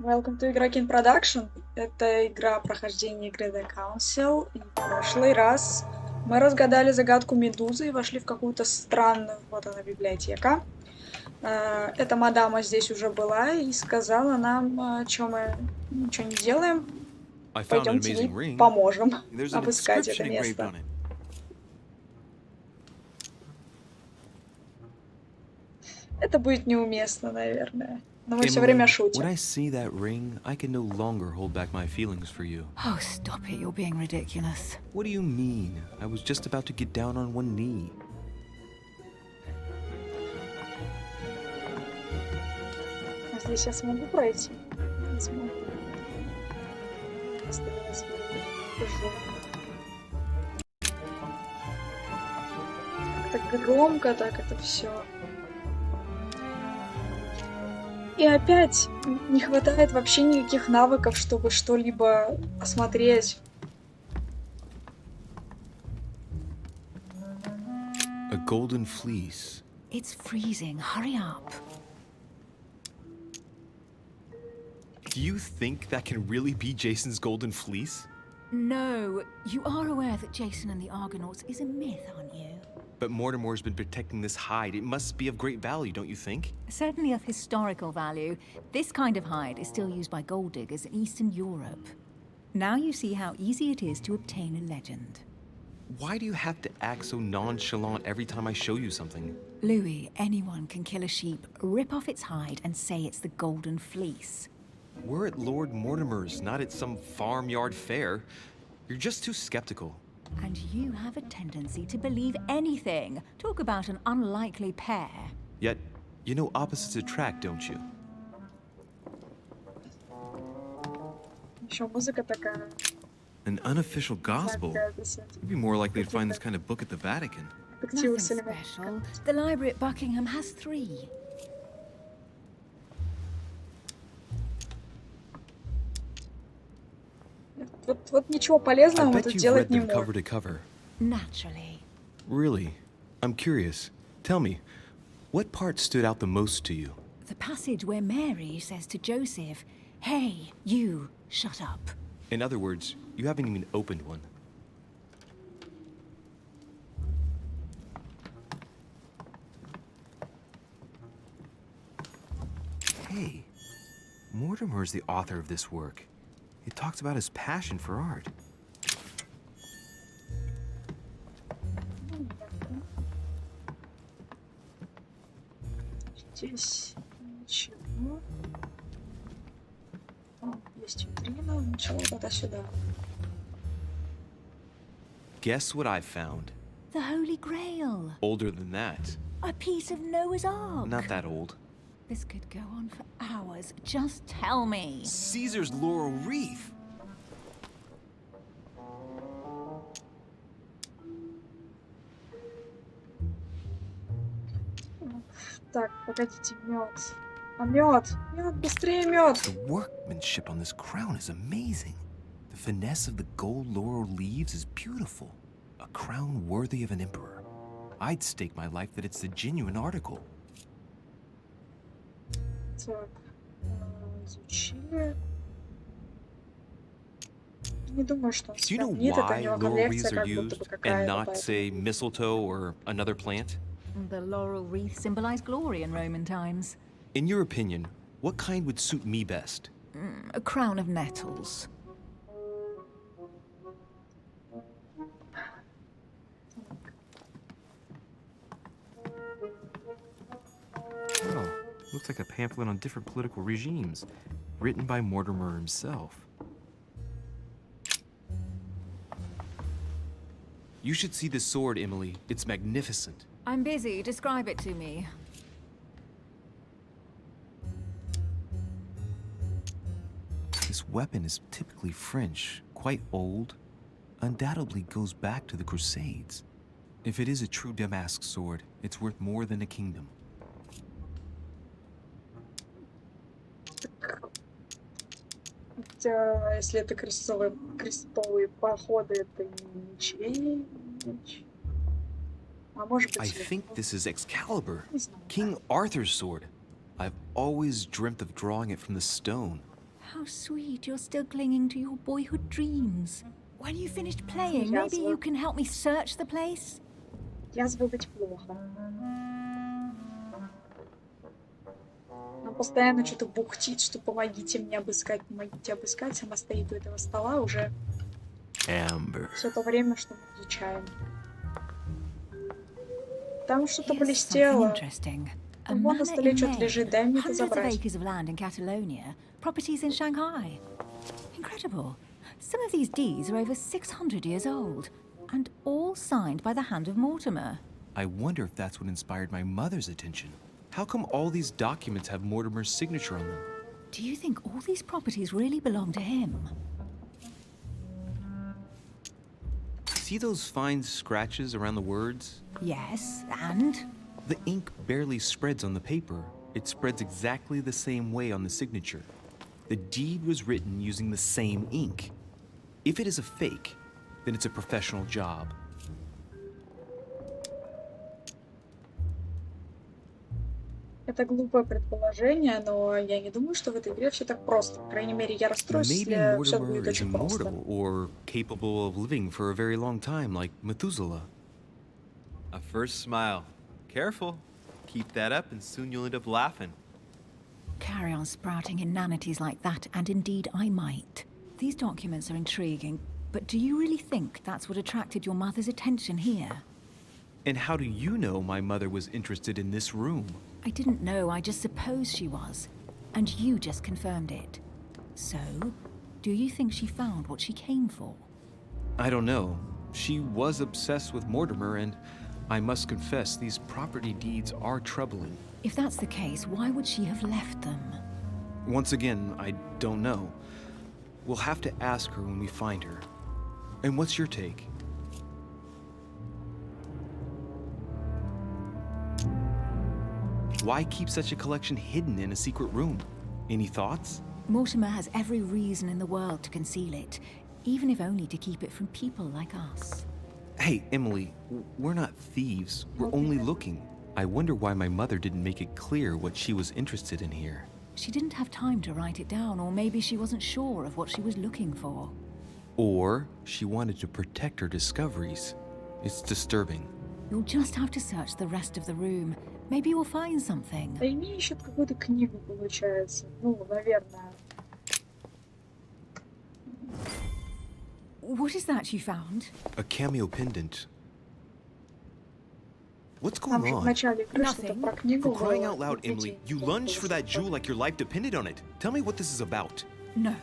Welcome to Игроки in Production. Это игра прохождения игры The Council. И в прошлый раз мы разгадали загадку Медузы и вошли в какую-то странную, вот она, библиотека. Эта мадама здесь уже была и сказала нам, что мы ничего не делаем. I found an Пойдемте amazing ей ring. поможем There's an обыскать это inscription engraved место. on it. Это будет неуместно, наверное. Но мы все Emily, время when шутим. I see that ring, I can no longer hold back my feelings for you. Oh, stop it. You're being ridiculous. What do you mean? I was just about to get down on one knee. Здесь я смогу пройти? Не смогу. Осталось как-то громко так это все. И опять не хватает вообще никаких навыков, чтобы что-либо осмотреть. A golden fleece. It's freezing. Hurry up. Do you think that can really be Jason's golden fleece? No, you are aware that Jason and the Argonauts is a myth, aren't you? But Mortimer's been protecting this hide. It must be of great value, don't you think? Certainly of historical value. This kind of hide is still used by gold diggers in Eastern Europe. Now you see how easy it is to obtain a legend. Why do you have to act so nonchalant every time I show you something? Louis, anyone can kill a sheep, rip off its hide, and say it's the golden fleece. We're at Lord Mortimer's, not at some farmyard fair. You're just too skeptical. And you have a tendency to believe anything. Talk about an unlikely pair. Yet, you know opposites attract, don't you? Еще музыка такая. An unofficial gospel? You'd be more likely to find this kind of book at the Vatican. Nothing special. The library at Buckingham has 3. Вот ничего полезного I мы bet тут you've делать read не them cover можем. to cover. Naturally. Really? I'm curious. Tell me, what part stood out the most to you? The passage where Mary says to Joseph, "Hey, you, shut up." In other words, you haven't even opened one. Hey, Mortimer's the author of this work. It talks about his passion for art. Здесь ничего. О, есть витрина, ничего, тогда сюда. Guess what I found? The Holy Grail. Older than that. A piece of Noah's Ark. Not that old. This could go on for hours. Just tell me. Caesar's laurel wreath. Так, погодите, мед. А мед! Мед, быстрее мед! The workmanship on this crown is amazing. The finesse of the gold laurel leaves is beautiful. A crown worthy of an emperor. I'd stake my life that it's the genuine article. Так, изучили. Не думаю, что он Do you know сравнит. Это у why него laurel wreaths коллекция are как будто бы used and какая-то. not, поэтому. say, mistletoe or another plant? The laurel wreath symbolized glory in Roman times. In your opinion, what kind would suit me best? A crown of nettles. Oh, looks like a pamphlet on different political regimes, written by Mortimer himself. You should see this sword, Emily. It's magnificent. I'm busy. Describe it to me. This weapon is typically French, quite old, undoubtedly goes back to the Crusades. If it is a true damask sword, it's worth more than a kingdom. Хотя, если это крестовые походы, это не ничей меч. А может I быть, think this is Excalibur, не знаю. King Arthur's sword. I've always dreamt of drawing it from the stone. How sweet you're still clinging to your boyhood dreams. When you finished playing, maybe you can help me search the place? Язва быть плохо. Она постоянно что-то бухтит, что помогите мне обыскать, помогите обыскать. Она стоит у этого стола уже все то время, что мы изучаем. Там что-то блестело. Вон на столе что-то лежит, дай мне это забрать. Acres of land in Catalonia, properties in Shanghai. Incredible. Some of these deeds are over 600 years old, and all signed by the hand of Mortimer. I wonder if that's what inspired my mother's attention. How come all these documents have Mortimer's signature on them? Do you think all these properties really belong to him? See those fine scratches around the words? Yes, and? The ink barely spreads on the paper. It spreads exactly the same way on the signature. The deed was written using the same ink. If it is a fake, then it's a professional job. Это глупое предположение, но я не думаю, что в этой игре все так просто. По крайней мере, я расстроюсь, Maybe если все Mortimer будет is очень просто. immortal or capable of living for a very long time, like Methuselah. A first smile. Careful. Keep that up and soon you'll end up laughing. Carry on sprouting inanities like that, and indeed I might. These documents are intriguing, but do you really think that's what attracted your mother's attention here? And how do you know my mother was interested in this room? I didn't know, I just supposed she was. And you just confirmed it. So, do you think she found what she came for? I don't know. She was obsessed with Mortimer, and I must confess, these property deeds are troubling. If that's the case, why would she have left them? Once again, I don't know. We'll have to ask her when we find her. And what's your take? Why keep such a collection hidden in a secret room? Any thoughts? Mortimer has every reason in the world to conceal it, even if only to keep it from people like us. Hey, Emily, we're not thieves. We're only looking. I wonder why my mother didn't make it clear what she was interested in here. She didn't have time to write it down, or maybe she wasn't sure of what she was looking for. Or she wanted to protect her discoveries. It's disturbing. You'll just have to search the rest of the room. Maybe you'll find something. Да и ищут какую-то книгу, получается. Ну, наверное. What is that you found? A cameo pendant. What's Там going же в on? начале игры что-то про книгу For crying было. out loud, Emily, you lunged for that jewel like your life depended on it. Tell me what this is about. No.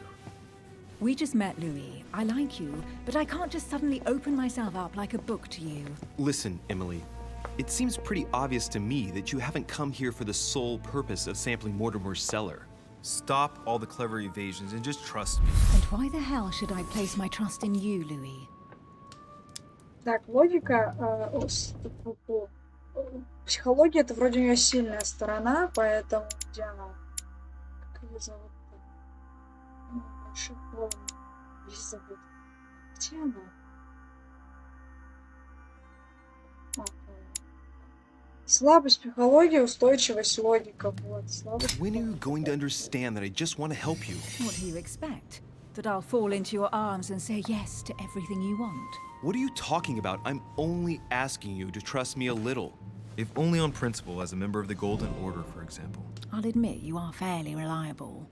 We just met, Louis. I like you, but I can't just suddenly open myself up like a book to you. Listen, Emily. It seems pretty obvious to me that you haven't come here for the sole purpose of sampling Mortimer's cellar. Stop all the clever evasions and just trust me. And why the hell should I place my trust in you, Louis? Так, логика, психология — это вроде у нее сильная сторона, поэтому где она? Как ее зовут? Шиповна. Весь забыт. Где она? Слабость психологии, устойчивость логика. Вот, слабость. When are you going to understand that I just want to help you? What do you expect? That I'll fall into your arms and say yes to everything you want? What are you talking about? I'm only asking you to trust me a little. If only on principle, as a member of the Golden Order, for example. I'll admit you are fairly reliable.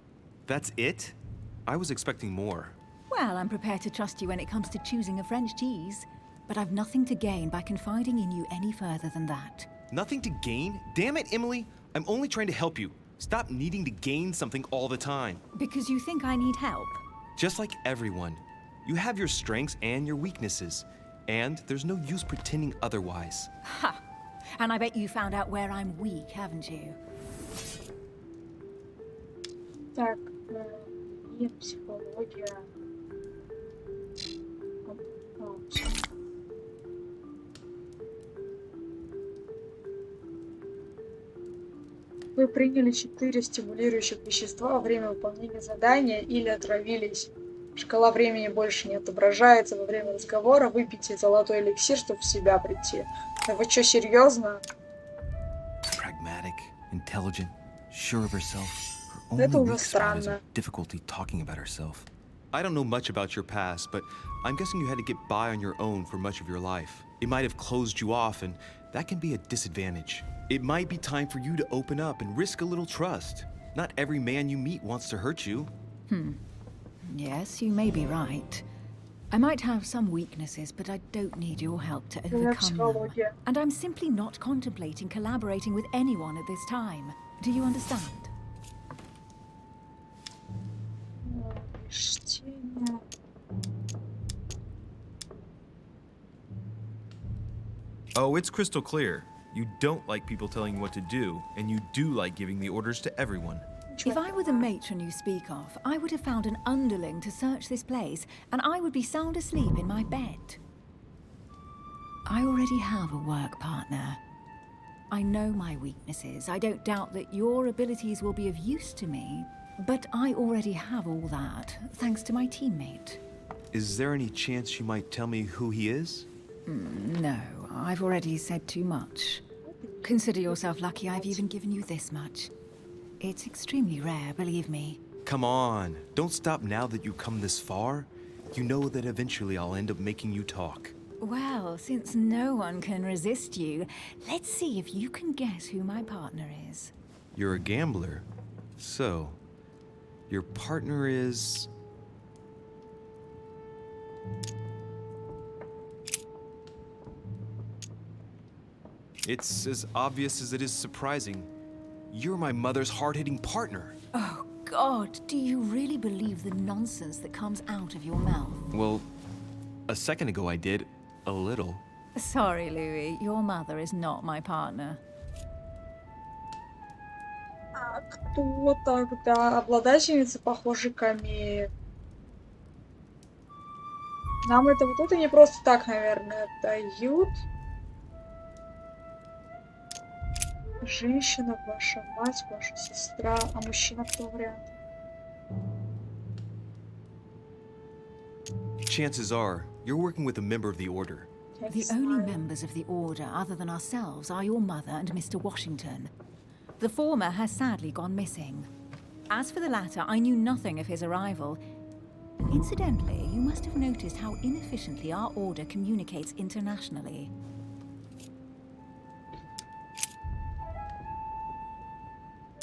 That's it? I was expecting more. Well, I'm prepared to trust you when it comes to choosing a French cheese, but I've nothing to gain by confiding in you any further than that. Nothing to gain? Damn it, Emily! I'm only trying to help you. Stop needing to gain something all the time. Because you think I need help? Just like everyone. You have your strengths and your weaknesses. And there's no use pretending otherwise. Ha! And I bet you found out where I'm weak, haven't you? Так, и психология. Вы приняли 4 стимулирующих вещества во время выполнения задания или отравились. Шкала времени больше не отображается во время разговора. Выпейте золотой эликсир, чтобы в себя прийти. Да вы что, серьезно? Pragmatic, intelligent, sure of herself. Her only Это уже weak spot is странно. our difficulty talking about ourselves. I don't know much about your past, but I'm guessing you had to get by on your own for much of your life. It might have closed you off, and that can be a disadvantage. It might be time for you to open up and risk a little trust. Not every man you meet wants to hurt you. Yes, you may be right. I might have some weaknesses, but I don't need your help to overcome them. психология. And I'm simply not contemplating collaborating with anyone at this time. Do you understand? Чтение. Oh, it's crystal clear. You don't like people telling you what to do, and you do like giving the orders to everyone. If I were the matron you speak of, I would have found an underling to search this place, and I would be sound asleep in my bed. I already have a work partner. I know my weaknesses. I don't doubt that your abilities will be of use to me, but I already have all that, thanks to my teammate. Is there any chance you might tell me who he is? No, I've already said too much. Consider yourself lucky I've even given you this much. It's extremely rare, believe me. Come on, don't stop now that you've come this far. You know that eventually I'll end up making you talk. Well, since no one can resist you, let's see if you can guess who my partner is. You're a gambler. So, your partner is... It's as obvious as it is surprising. You're my mother's hard-hitting partner. Oh, God, do you really believe the nonsense that comes out of your mouth? Well, a second ago I did. A little. Sorry, Louis, your mother is not my partner. А кто тогда? Обладательница похожей камеи. Нам это вот это не просто так, наверное, дают. Женщина, ваша мать, ваша сестра, а мужчина кто вариант? Chances are, you're working with a member of the Order. Я не The only знаю. members of the Order other than ourselves are your mother and Mr. Washington. The former has sadly gone missing. As for the latter, I knew nothing of his arrival. Incidentally, you must have noticed how inefficiently our Order communicates internationally.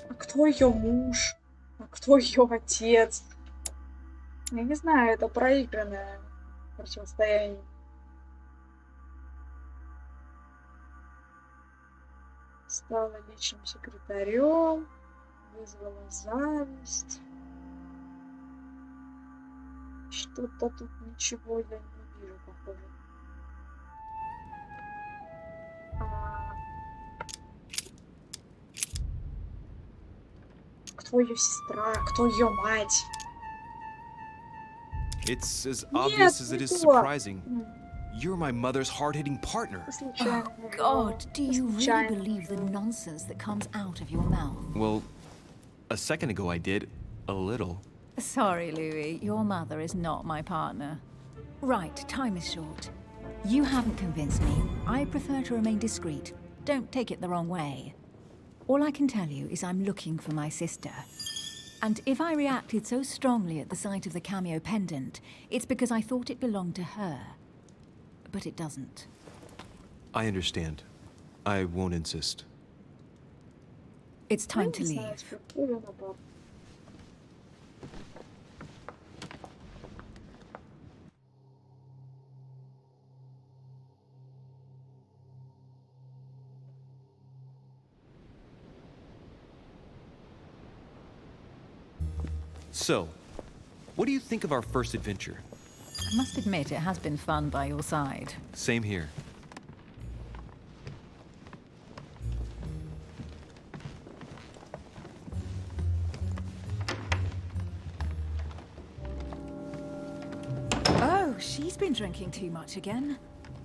А кто ее муж? А кто ее отец? Я не знаю, это проигранное противостояние. Стала личным секретарем, вызвала зависть. Что-то тут ничего я не вижу, похоже. Кто ее сестра? Кто ее мать? It's as Нет, obvious as it не is то. surprising. You're my mother's hard-hitting partner. Случайно. God, do you really Случайно. believe the nonsense that comes out of your mouth? Well, a second ago I did. A little. Sorry, Louis, your mother is not my partner. Right, time is short. You haven't convinced me. I prefer to remain discreet. Don't take it the wrong way. All I can tell you is I'm looking for my sister. And if I reacted so strongly at the sight of the cameo pendant, it's because I thought it belonged to her. But it doesn't. I understand. I won't insist. It's time to Не знаю, leave. какой она папа. So, what do you think of our first adventure? I must admit it has been fun by your side. Same here. Oh, she's been drinking too much again.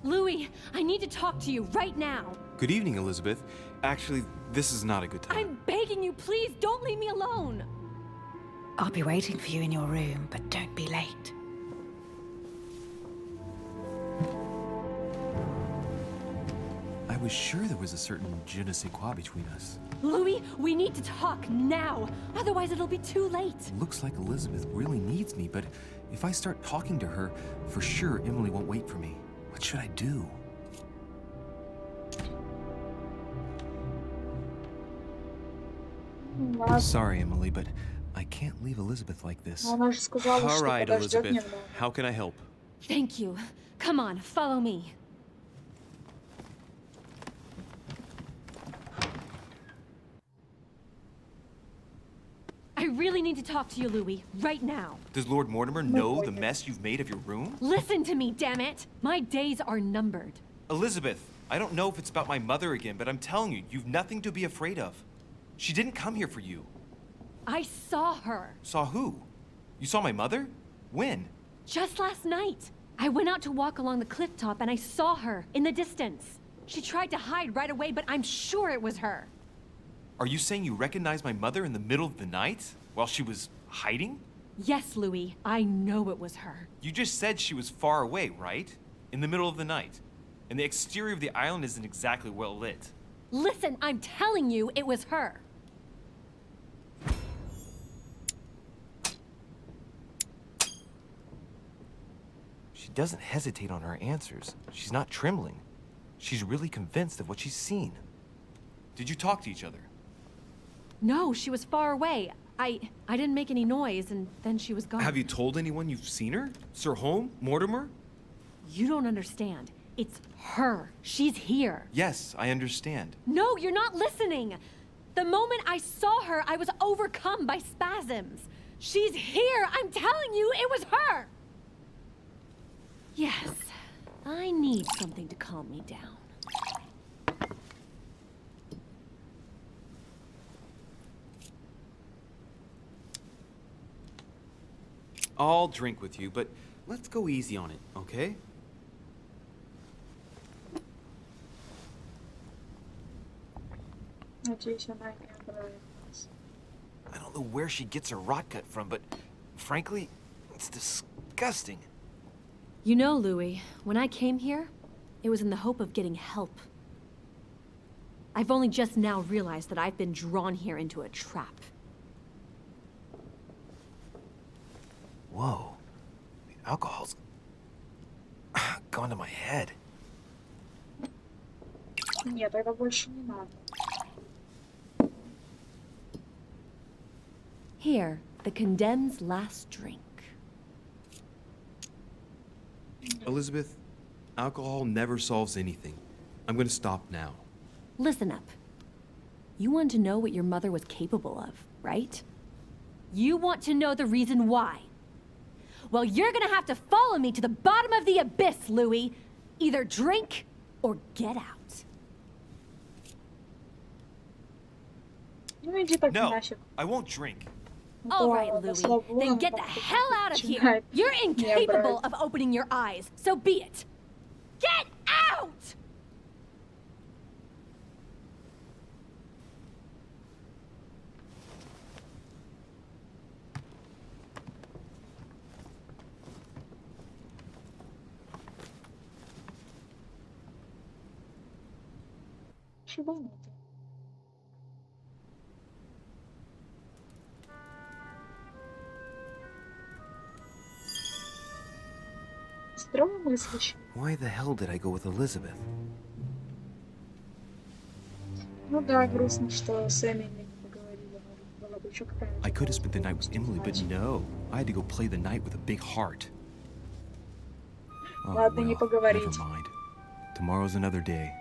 Louis, I need to talk to you right now. Good evening, Elizabeth. Actually, this is not a good time. I'm begging you, please don't leave me alone. I'll be waiting for you in your room, but don't be late. I was was sure there was a certain je ne sais quoi between us. Louis, we need to talk now. Otherwise, it'll be too late. Looks like Elizabeth really needs me, but if I start talking to her, for sure Emily won't wait for me. What should I do? Ладно. Sorry, Emily, but I can't leave Elizabeth like this. Но она же сказала, All что right, подождет Elizabeth. немного. How can I help? Thank you. Come on, follow me. I really need to talk to you, Louis, right now. Does Lord Mortimer know the mess you've made of your room? Listen to me, damn it! My days are numbered. Elizabeth, I don't know if it's about my mother again, but I'm telling you, you've nothing to be afraid of. She didn't come here for you. I saw her. Saw who? You saw my mother? When? Just last night. I went out to walk along the cliff top and I saw her in the distance. She tried to hide right away, but I'm sure it was her. Are you saying you recognized my mother in the middle of the night while she was hiding? Yes, Louis, I know it was her. You just said she was far away, right? In the middle of the night. And the exterior of the island isn't exactly well lit. Listen, I'm telling you, it was her. She doesn't hesitate on her answers. She's not trembling. She's really convinced of what she's seen. Did you talk to each other? No, she was far away. I didn't make any noise, and then she was gone. Have you told anyone you've seen her? Sir Holm? Mortimer? You don't understand. It's her. She's here. Yes, I understand. No, you're not listening. The moment I saw her, I was overcome by spasms. She's here. I'm telling you, it was her. Yes, I need something to calm me down. I'll drink with you, but let's go easy on it, okay? Надеюсь, она не понравилась. I don't know where she gets her rot gut from, but frankly, it's disgusting. You know, Louis, when I came here, it was in the hope of getting help. I've only just now realized that I've been drawn here into a trap. Whoa. The alcohol's gone to my head. Нет, тогда больше не надо. Here, the condemned's last drink. Elizabeth, alcohol never solves anything. I'm gonna stop now. Listen up. You want to know what your mother was capable of, right? You want to know the reason why. Well, you're gonna have to follow me to the bottom of the abyss, Louis. Either drink or get out. Ну иди так No, нафиг. I won't drink. All right, Ладно, Louis, слава богу, then она get the как-то hell out of here. начинает You're меня incapable брать. of opening your eyes, so be it. Get out! Шибанутый. Здравомыслящий. Why the hell did I go with Elizabeth? Ну да, грустно, что с Эмили не поговорили. Была бы еще какая-нибудь. I could have spent the night with Emily, but no. I had to go play the night with a big heart. Oh, Ладно, не well, поговорить. never mind. Tomorrow's another day.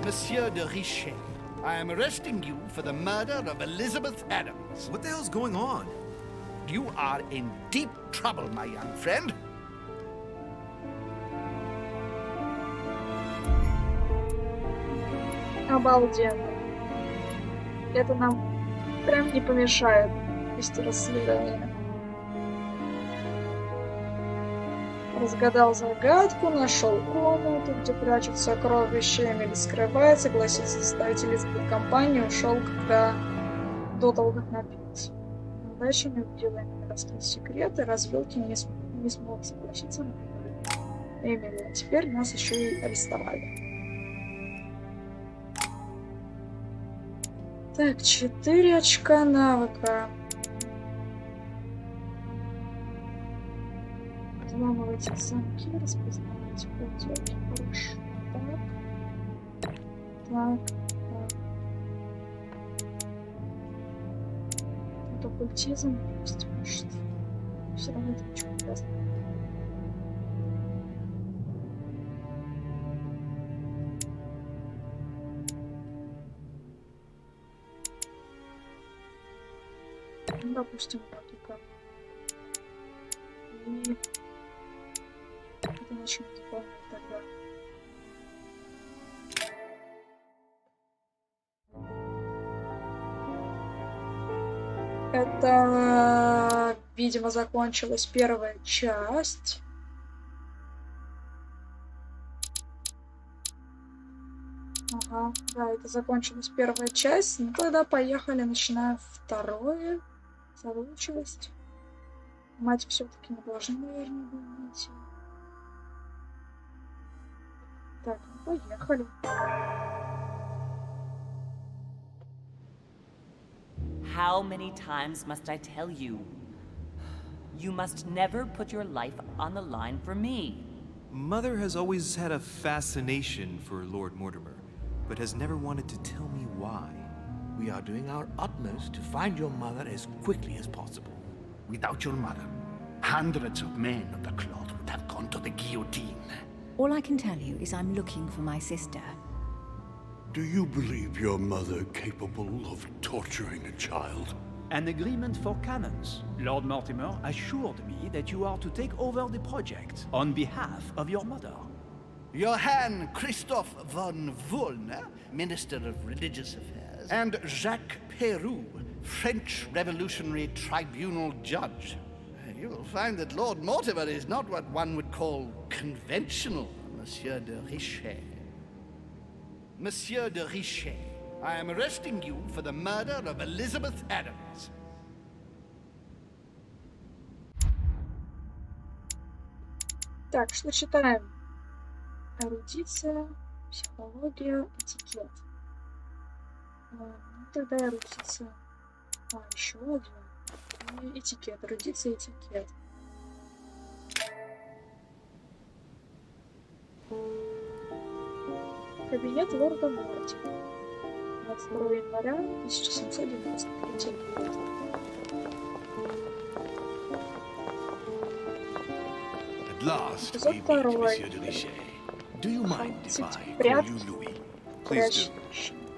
Monsieur de Richet, I am arresting you for the murder of Elizabeth Adams. What the hell's going on? You are in deep trouble, my young friend. Обалденно. Это нам прям не помешает вести расследование. Разгадал загадку, нашел комнату, где прячут сокровища, Эмили скрывает, согласился составить Элизабет компанию, ушел, когда до того, как напился. Но дальше не увидел Эмили раскрыть секреты, развилки не смог согласиться на Эмили. А теперь нас еще и арестовали. Так, 4 очка навыка. Взламывайте замки, распознавайте подделки. Хорошо. Так. Тут оккультизм есть, может. Все равно это ничего не даст. Ну, допустим, логика. И это начнем заполнять тогда. Это, видимо, закончилась первая часть. Ага, да, это закончилась первая часть. Ну тогда поехали, начинаем вторую часть. Мать все-таки не должна, наверное, быть. Так, ну поехали. How many times must I tell you? You must never put your life on the line for me. Mother has always had a fascination for Lord Mortimer, but has never wanted to tell me why. We are doing our utmost to find your mother as quickly as possible. Without your mother, hundreds of men of the cloth would have gone to the guillotine. All I can tell you is I'm looking for my sister. Do you believe your mother capable of torturing a child? An agreement for cannons. Lord Mortimer assured me that you are to take over the project on behalf of your mother. Johann Christoph von Wollner, Minister of Religious Affairs, and Jacques Peroux, French Revolutionary Tribunal Judge. You will find that Lord Mortimer is not what one would call conventional, Monsieur de Richet. Monsieur de Richet, I am arresting you for the murder of Elizabeth Adams. Так, что читаем? Эрудиция, психология, этикет. Ну, тогда эрудиция. Еще один. И этикет. Эрудиция и этикет. Кабинет лорда Морти. 22 января 1793 год. At last, Эпизод we meet второй. Monsieur de Richet. Do you mind if I call Прятки. you Louis? Please do.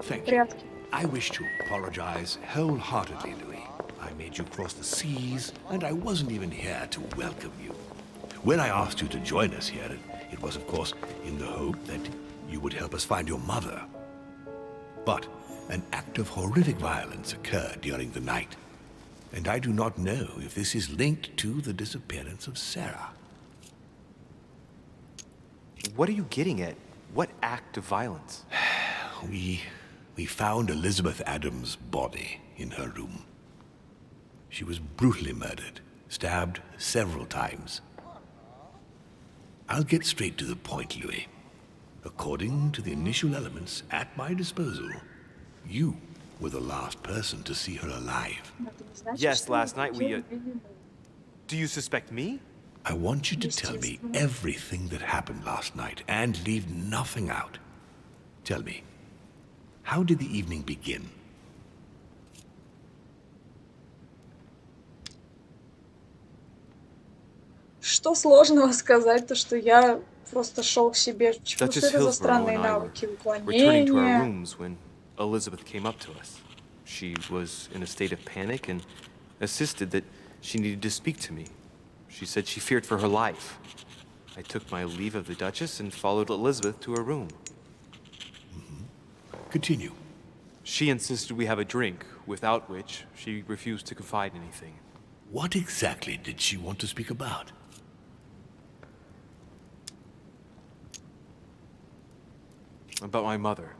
Thank you. Прятки. I wish to apologize wholeheartedly, Louis. I made you cross the seas, and I wasn't even here to welcome you. When I asked you to join us here, it was, of course, in the hope that you would help us find your mother. But an act of horrific violence occurred during the night, and I do not know if this is linked to the disappearance of Sarah. What are you getting at? What act of violence? We found Elizabeth Adams' body in her room. She was brutally murdered, stabbed several times. I'll get straight to the point, Louis. According to the initial elements at my disposal, you were the last person to see her alive. Yes, last night we, Do you suspect me? I want you to tell me everything that happened last night and leave nothing out. Tell me, how did the evening begin? Что сложного сказать, то что я просто шел к себе. Что это за странные навыки Returning to our уклонения? rooms when Elizabeth came up to us. She was in a state of panic and insisted that she needed to speak to me. She said she feared for her life. I took my leave of the Duchess and followed Elizabeth to her room. Continue. She insisted we have a drink, without which she refused to confide anything. What exactly did she want to speak about? About my mother.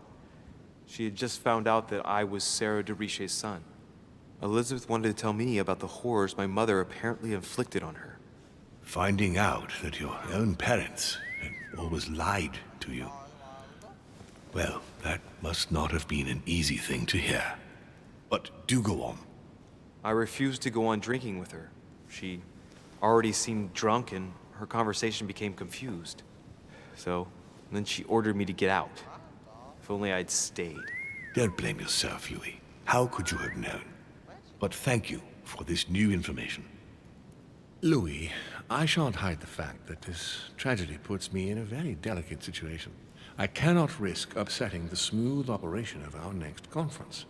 She had just found out that I was Sarah de Riche's son. Elizabeth wanted to tell me about the horrors my mother apparently inflicted on her. Finding out that your own parents had always lied to you. Well, that must not have been an easy thing to hear. But do go on. I refused to go on drinking with her. She already seemed drunk and her conversation became confused. So, then she ordered me to get out. If only I'd stayed. Don't blame yourself, Louis. How could you have known? But thank you for this new information. Louis, I shan't hide the fact that this tragedy puts me in a very delicate situation. I cannot risk upsetting the smooth operation of our next conference.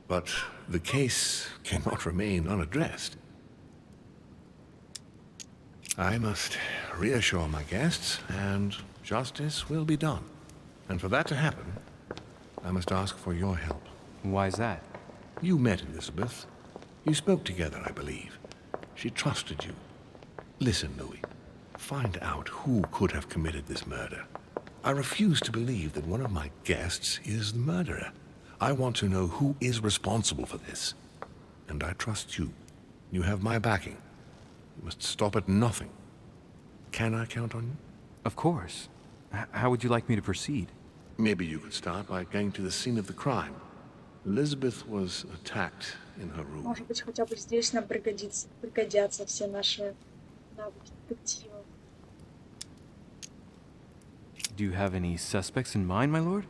But the case cannot remain unaddressed. I must reassure my guests, and justice will be done. And for that to happen, I must ask for your help. Why is that? You met Elizabeth. You spoke together, I believe. She trusted you. Listen, Louis. Find out who could have committed this murder. I refuse to believe that one of my guests is the murderer. I want to know who is responsible for this. And I trust you. You have my backing. You must stop at nothing. Can I count on you? Of course. How would you like me to proceed? Maybe you could start by going to the scene of the crime. Elizabeth was attacked in her room. Может быть, хотя бы здесь нам пригодятся все наши навыки детектива. Do you have any suspects in mind, my lord?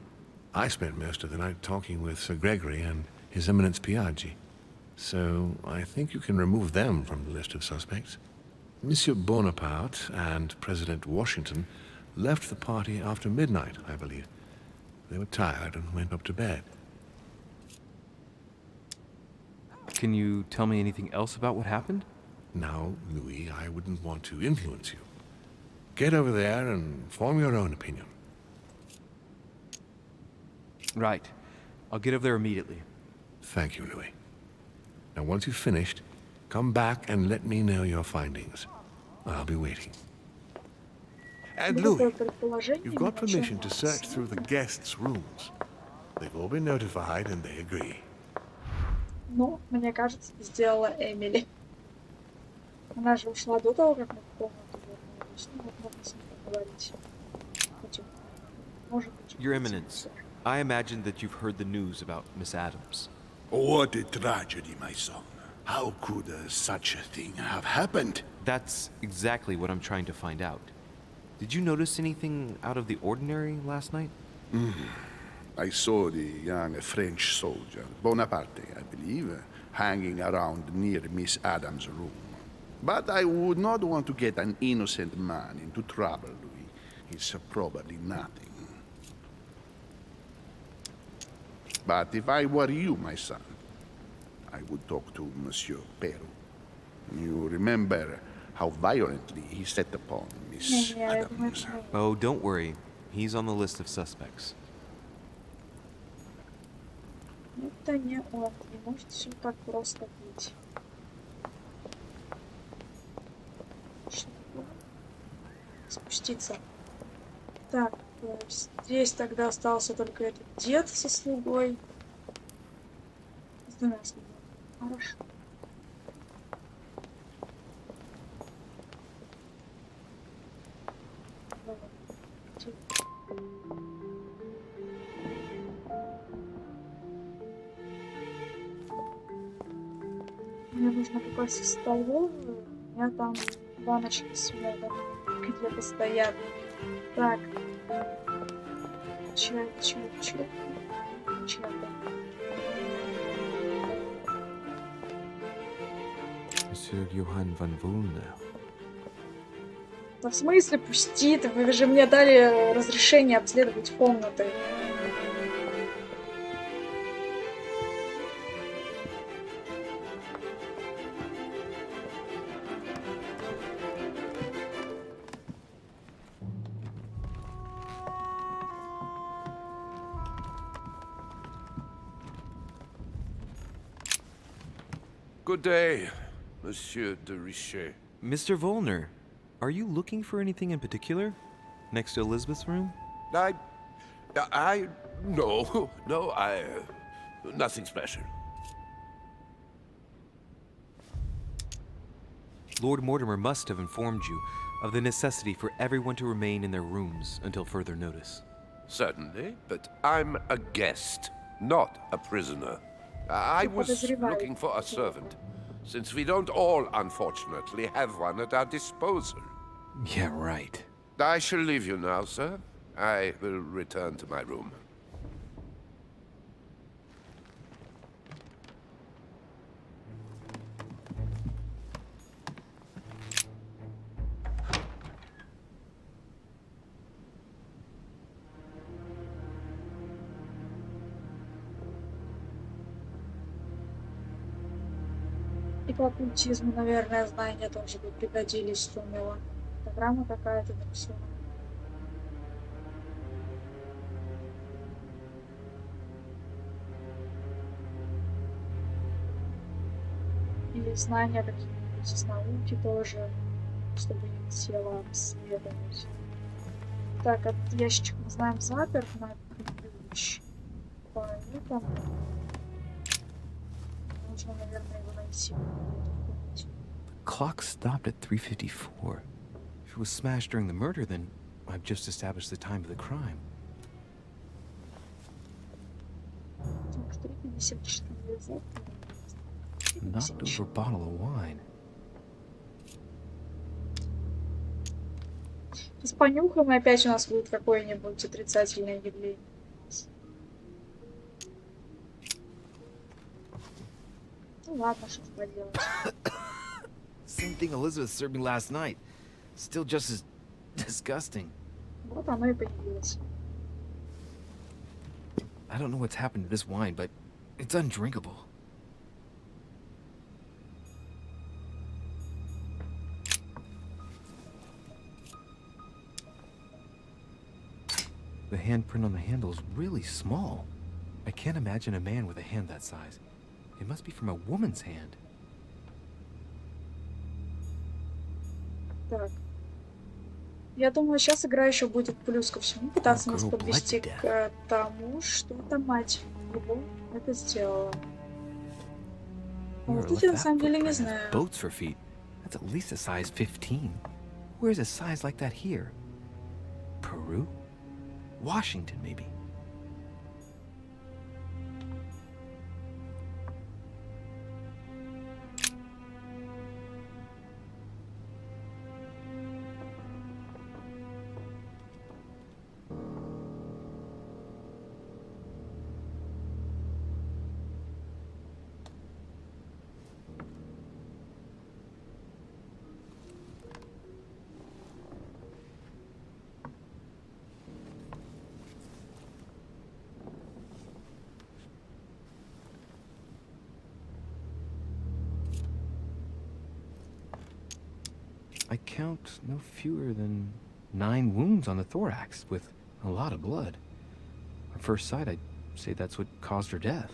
I spent most of the night talking with Sir Gregory and His Eminence Piaggi, so I think you can remove them from the list of suspects. Monsieur Bonaparte and President Washington left the party after midnight, I believe. They were tired and went up to bed. Can you tell me anything else about what happened? Now, Louis, I wouldn't want to influence you. Get over there and form your own opinion. Right. I'll get over there immediately. Thank you, Louis. Now, once you've finished, come back and let me know your findings. I'll be waiting. And Louis, you've got permission to search through the guests' rooms. They've all been notified and they agree. Ну, мне кажется, сделала Эмили. Она же ушла до того, как мы в комнату вернулись. Ну, вот можно с ней поговорить. Хотим. Может быть, Your Eminence, I imagine that you've heard the news about Miss Adams. What a tragedy, my son. How could such a thing have happened? That's exactly what I'm trying to find out. Did you notice anything out of the ordinary last night? I saw the young French soldier, Bonaparte, I believe, hanging around near Miss Adams' room. But I would not want to get an innocent man into trouble, Louis. It's probably nothing. But if I were you, my son, I would talk to Monsieur Peru. You remember how violently he set upon Miss Adams. Oh, don't worry. He's on the list of suspects. Это не он. Не может все так просто быть. Спуститься. Так, здесь тогда остался только этот дед со слугой. С двумя слугами. Хорошо. Мне нужно попасть в столовую. У меня там баночки с медом где-то стоят. Так. Чай. Monsieur Johann van Vulne. Да в смысле пусти ты? Вы же мне дали разрешение обследовать комнаты. Good day, Monsieur de Richet. Mr. Volner, are you looking for anything in particular? Next to Elizabeth's room? No, nothing special. Lord Mortimer must have informed you of the necessity for everyone to remain in their rooms until further notice. Certainly, but I'm a guest, not a prisoner. I was looking for a servant, since we don't all, unfortunately, have one at our disposal. Yeah, right. I shall leave you now, sir. I will return to my room. И по оккультизму, наверное, знания тоже бы пригодились, что у него. Программа какая-то нарисована. Или знания какие-нибудь из науки тоже, чтобы не тело обследовать. Так, этот ящичек мы знаем заперт на ключ. Поэтому нужно, наверное, его найти. Clock stopped at 3:54. If it was smashed during the murder, then I've just established the time of the crime. Так, 3:54 завтра. Knocked over a bottle of wine. Сейчас понюхаем, и опять у нас будет какое-нибудь отрицательное явление. Ну ладно, что поделать. Same thing Elizabeth served me last night. Still just as disgusting. Вот оно и появилось. I don't know what's happened to this wine, but it's undrinkable. The handprint on the handle is really small. I can't imagine a man with a hand that size. It must be from a woman's hand. Так. Я думаю, сейчас игра еще будет плюс ко всему пытаться нас подвести к тому, что там мать его это сделала. А вот тут я на самом деле не знаю. Boats for feet. That's at least a size 15. Where's a size like that here? Peru? Washington, maybe. I count no fewer than 9 wounds on the thorax, with a lot of blood. On first sight, I'd say that's what caused her death.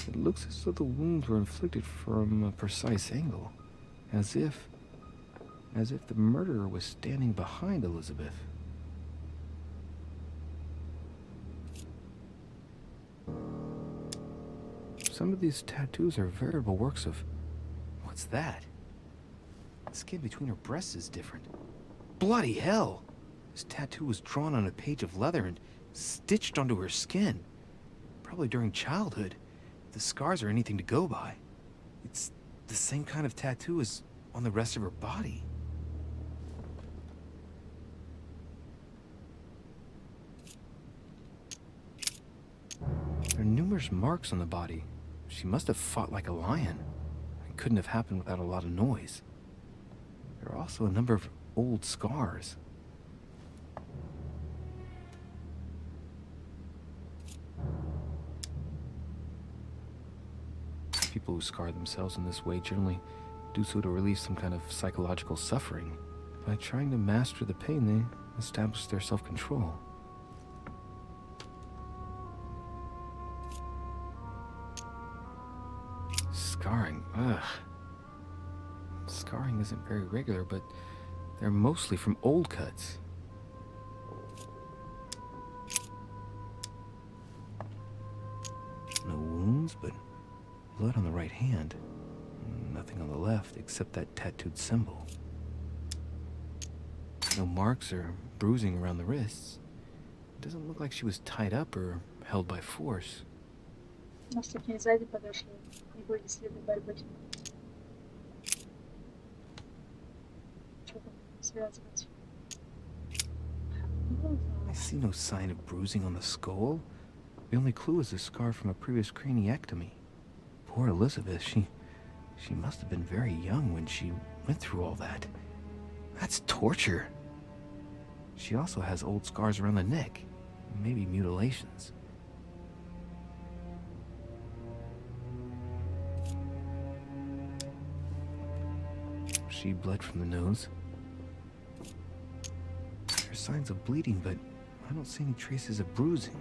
It looks as though the wounds were inflicted from a precise angle, as if the murderer was standing behind Elizabeth. Some of these tattoos are veritable works of... What's that? The skin between her breasts is different. Bloody hell! This tattoo was drawn on a page of leather and stitched onto her skin. Probably during childhood. If the scars are anything to go by. It's the same kind of tattoo as on the rest of her body. There are numerous marks on the body. She must have fought like a lion. It couldn't have happened without a lot of noise. There are also a number of old scars. People who scar themselves in this way generally do so to relieve some kind of psychological suffering. By trying to master the pain, they establish their self-control. Ugh. Scarring isn't very regular, but they're mostly from old cuts. No wounds, but blood on the right hand. Nothing on the left except that tattooed symbol. No marks or bruising around the wrists. It doesn't look like she was tied up or held by force. Может, к ней сзади подошли, не были следы борьбы. Что там связывать? I see no sign of bruising on the skull. The only clue is a scar from a previous craniectomy. Poor Elizabeth, she must have been very young when she went through all that. That's torture. She also has old scars around the neck, maybe mutilations. She bled from the nose. There's signs of bleeding, but I don't see any traces of bruising.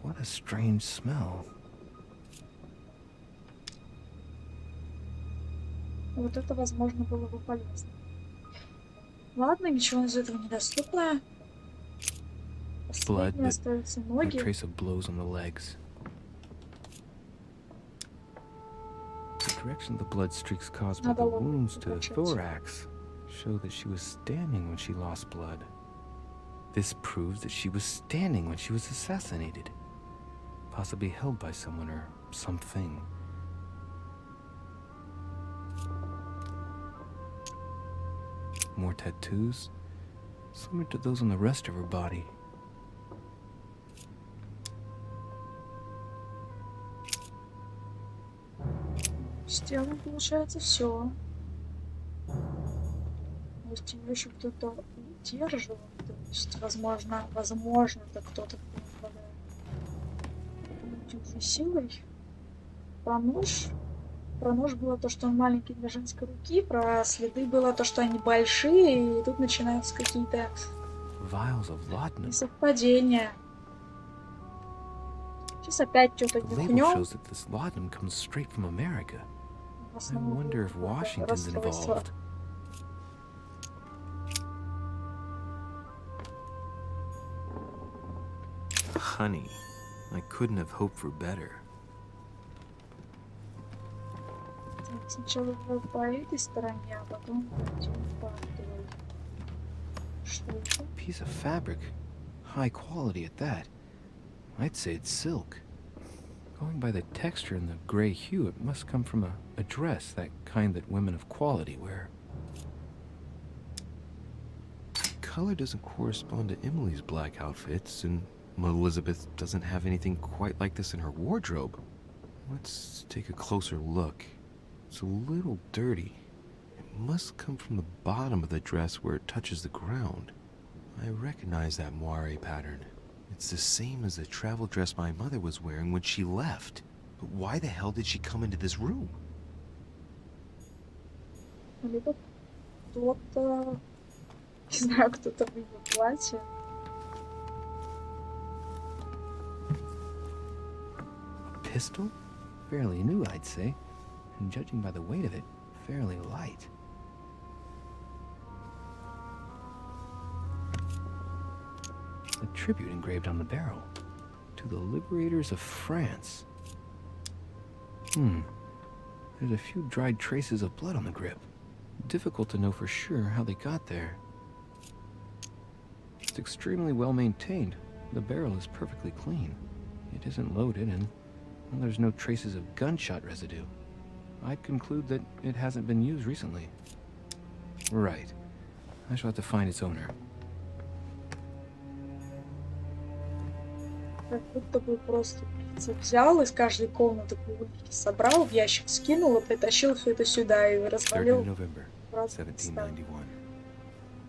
What a strange smell. Вот это, возможно, было бы полезно. Ладно, ничего из этого недоступно. Blood, Последние остаются no ноги. trace of blows on the legs. The direction the blood streaks caused by the wounds to the thorax show that she was standing when she lost blood. This proves that she was standing when she was assassinated, possibly held by someone or something. More tattoos, similar to those on the rest of her body. С телом получается все. Может, ее еще кто-то удерживал. То есть, возможно, это кто-то обладает уже силой. Про нож было то, что он маленький для женской руки, про следы было то, что они большие, и тут начинаются какие-то несовпадения. Сейчас опять что-то нюхнем. В основном расстройство. Honey, I couldn't have hoped for better. Сначала по этой стороне, а потом пойдем по той. Что это? Piece of fabric, high quality at that. I'd say it's silk. Going by the texture and the gray hue, it must come from a dress, that kind that women of quality wear. Color doesn't correspond to Emily's black outfits, and Elizabeth doesn't have anything quite like this in her wardrobe. Let's take a closer look. It's a little dirty. It must come from the bottom of the dress where it touches the ground. I recognize that moire pattern. It's the same as the travel dress my mother was wearing when she left. But why the hell did she come into this room? Либо кто-то, не знаю, кто-то в ее платье. Pistol? Fairly new, I'd say. And judging by the weight of it, fairly light. A tribute engraved on the barrel. To the liberators of France. There's a few dried traces of blood on the grip. Difficult to know for sure how they got there. It's extremely well maintained. The barrel is perfectly clean. It isn't loaded, and well, there's no traces of gunshot residue. I'd conclude that it hasn't been used recently. Right. I shall have to find its owner. Как будто бы просто взял из каждой комнаты по улитке, собрал, в ящик скинул и притащил все это сюда и развалил. 3rd November, 1791.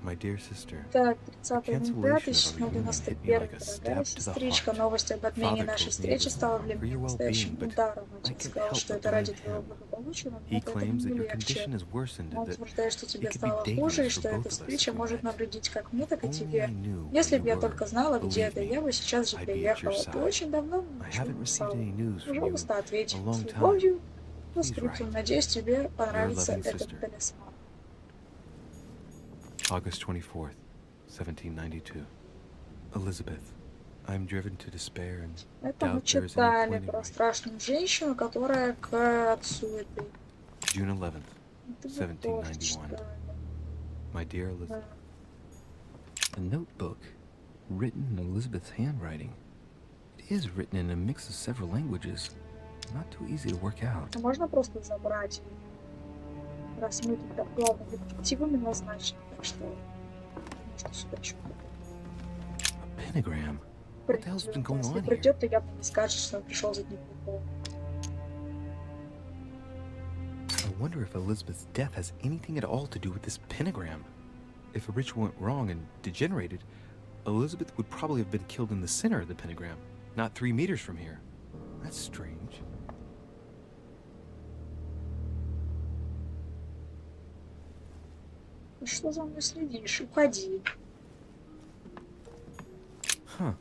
My dear sister, Так, the 30 ноября cancellation of our union hit me 1991. like a Дорогая stab to the сестричка, heart. новость об отмене Father нашей told me it встречи was стала для for меня your настоящим well-being, but ударом. I Отец can't сказал, help что but это ради blame твоего him. благополучия, но мне He от этого claims that не your легче. condition has worsened Он and that утверждает, что it тебе could be стало хуже, и dangerous for что both эта of us встреча if we может met. навредить как мне, так и Only I тебе. knew where Если you бы я were. только знала, где Believe это, me, я бы сейчас же I'd be at your приехала. Ты side. очень давно I мне ничего не haven't received писала. any news from you Пожалуйста, in ответь. a С long time. любовью, по He's скрипту. right. Надеюсь, тебе Your понравится loving этот sister. талисман. August 24th, 1792. Elizabeth, I'm driven to despair and Это мы doubt there is any читали point in про writing. страшную женщину, которая к отцу этой. June 11th, Это мы тоже 1791. читали. My dear Elizabeth. Да. A notebook written in Elizabeth's handwriting. It is written in a mix of several languages. Not too easy to work out. А можно просто забрать, раз мы тут главными детективами назначены, так что можно сюда что-то A pentagram. What the hell's been going Если on here? придет, то явно не скажет, что он пришел за дневником. I wonder if Elizabeth's death has anything at all to do with this pentagram. If a ritual went wrong and degenerated, Elizabeth would probably have been killed in the center of the pentagram, not 3 meters from here. That's strange. Ну что за мной следишь? Уходи. Huh.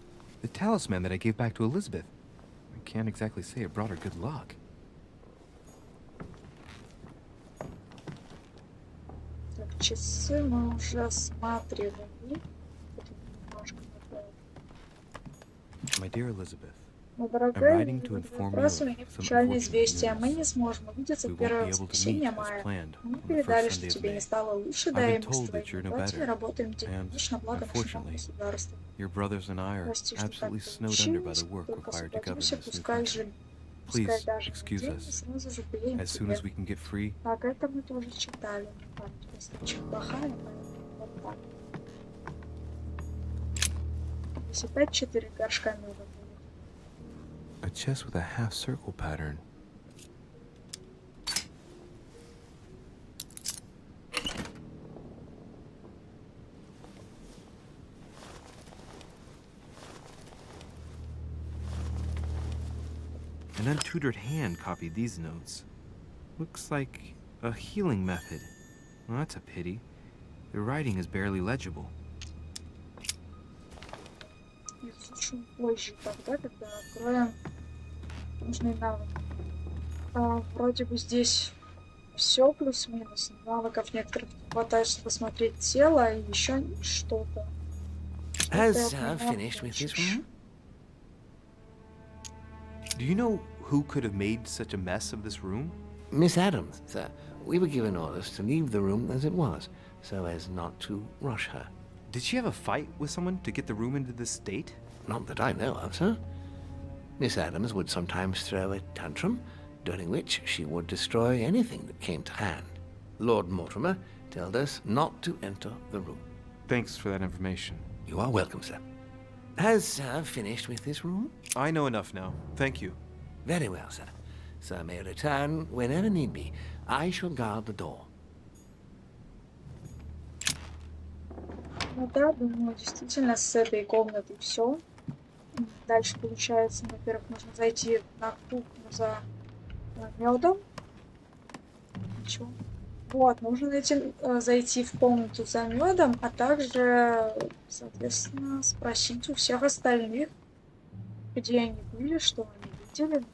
The talisman that I gave back to Elizabeth. I can't exactly say it brought her good luck. Так, часы мы уже осматривали. Тут немножко направо. My dear Elizabeth, Но, I'm дорогая, writing to inform you выбрасывай of some печальные unfortunate известия. Мы news. не сможем увидеться We в won't первое be able to воскресенье meet as мая. planned Мы on the передали, first что Sunday of тебе не May. стало лучше, I've да и been мы с told that твоими you're no братьями better, работаем день и and ночь на благо нашего unfortunately, государства. your brothers and I are Прости, что так absolutely snowed under by получилось. the work Только required to govern освободимся, this new пускай country. пускай Please даже excuse день, и us. сразу же приедем к As soon тебе. as we can get free, Так, это мы тоже читали. Память просто очень плохая, поэтому вот так. Здесь опять 4 горшка меда будет. a chest with a half circle pattern. An untutored hand copied these notes. Looks like a healing method. Well, that's a pity. The writing is barely legible. Изучим позже, тогда, когда откроем нужные навыки. Вроде бы здесь все плюс-минус. Навыков некоторых не хватает, чтобы посмотреть тело и еще что-то. Has finished with his room? Do you know who could have made such a mess of this room? Miss Adams, sir. We were given orders to leave the room as it was, so as not to rush her. Did she have a fight with someone to get the room into this state? Not that I know of, sir. Miss Adams would sometimes throw a tantrum, during which she would destroy anything that came to hand. Lord Mortimer told us not to enter the room. Thanks for that information. You are welcome, sir. Has Sir finished with his room? I know enough now. Thank you. Very well, sir. Sir may return whenever need be. I shall guard the door. Ну да, думаю, действительно с этой комнатой все. Дальше получается, во-первых, нужно зайти на кухню за медом. Ничего. Вот, нужно зайти в комнату за медом, а также, соответственно, спросить у всех остальных, где они были, что они видели.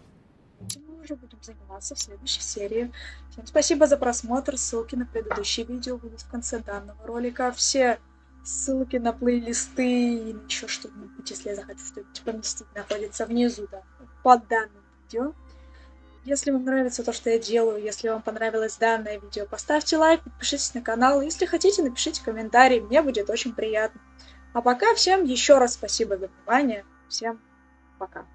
Этим мы уже будем заниматься в следующей серии. Всем спасибо за просмотр. Ссылки на предыдущие видео будут в конце данного ролика. Все ссылки на плейлисты и на еще что-нибудь, если я захочу что-нибудь поместить, находятся внизу, да, под данным видео. Если вам нравится то, что я делаю, если вам понравилось данное видео, поставьте лайк, подпишитесь на канал. Если хотите, напишите комментарий, мне будет очень приятно. А пока всем еще раз спасибо за внимание. Всем пока.